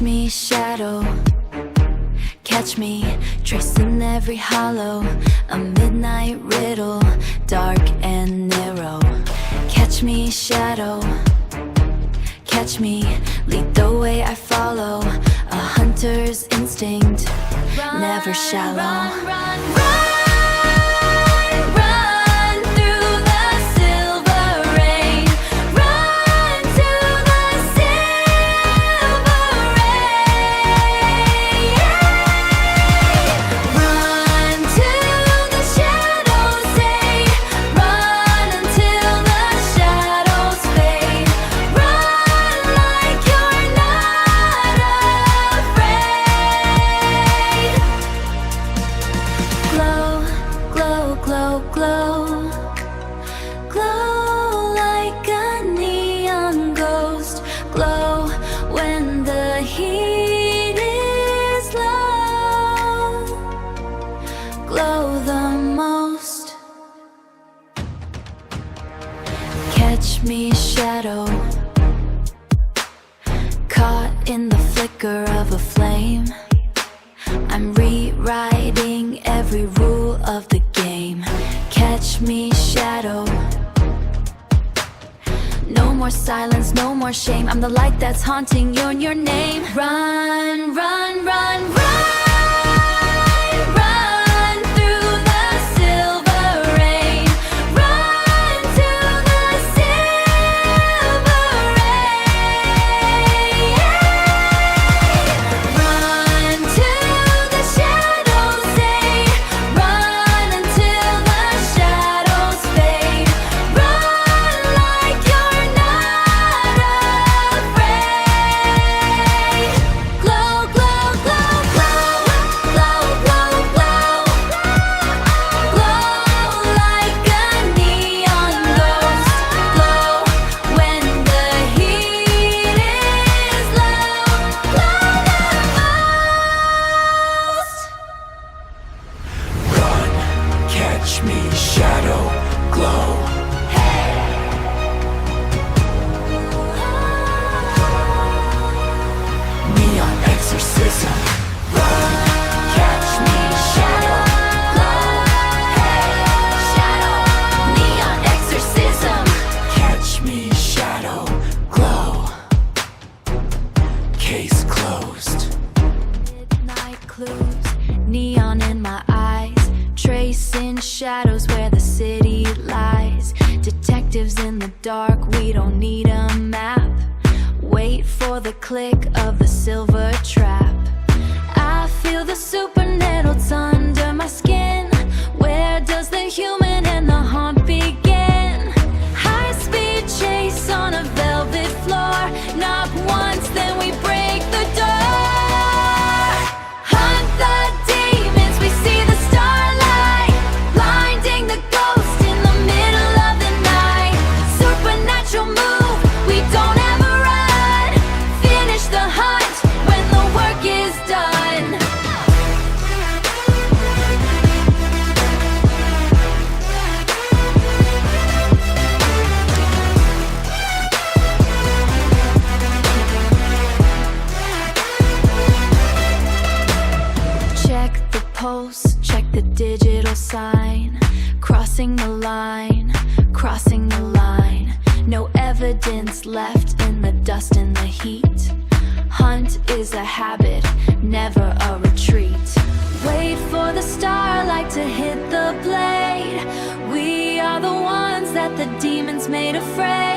Catch me, shadow. Catch me, tracing every hollow. A midnight riddle, dark and narrow. Catch me, shadow. Catch me, lead the way I follow. A hunter's instinct, never shallow. Run, run, run. Catch me, shadow. Caught in the flicker of a flame. I'm rewriting every rule of the game. Catch me, shadow. No more silence, no more shame. I'm the light that's haunting you and your name. Run, run, run, run. Catch me, shadow, glow. Neon exorcism. Catch me, shadow, glow. Shadow, neon exorcism. Catch me, shadow, glow. Case closed. Midnight clues, neon in my eyes. Tracing shadows where the city lies. Detectives in the dark, we don't need a map. Wait for the click of the silver trap. I feel the super needles under my skin. Where does the human and the haunt begin? High-speed chase on a velvet floor. Knock once, then we break the door. Hunt the demons, we see the starlight. Blinding the ghost in the middle of the night. Supernatural move, we don't ever run. Finish the hunt when the work is done. Check the pulse, check the digital sign. Crossing the line, crossing the line. No evidence left in the dust and the heat. Hunt is a habit, never a retreat. Wait for the starlight to hit the blade. We are the ones that the demons made afraid.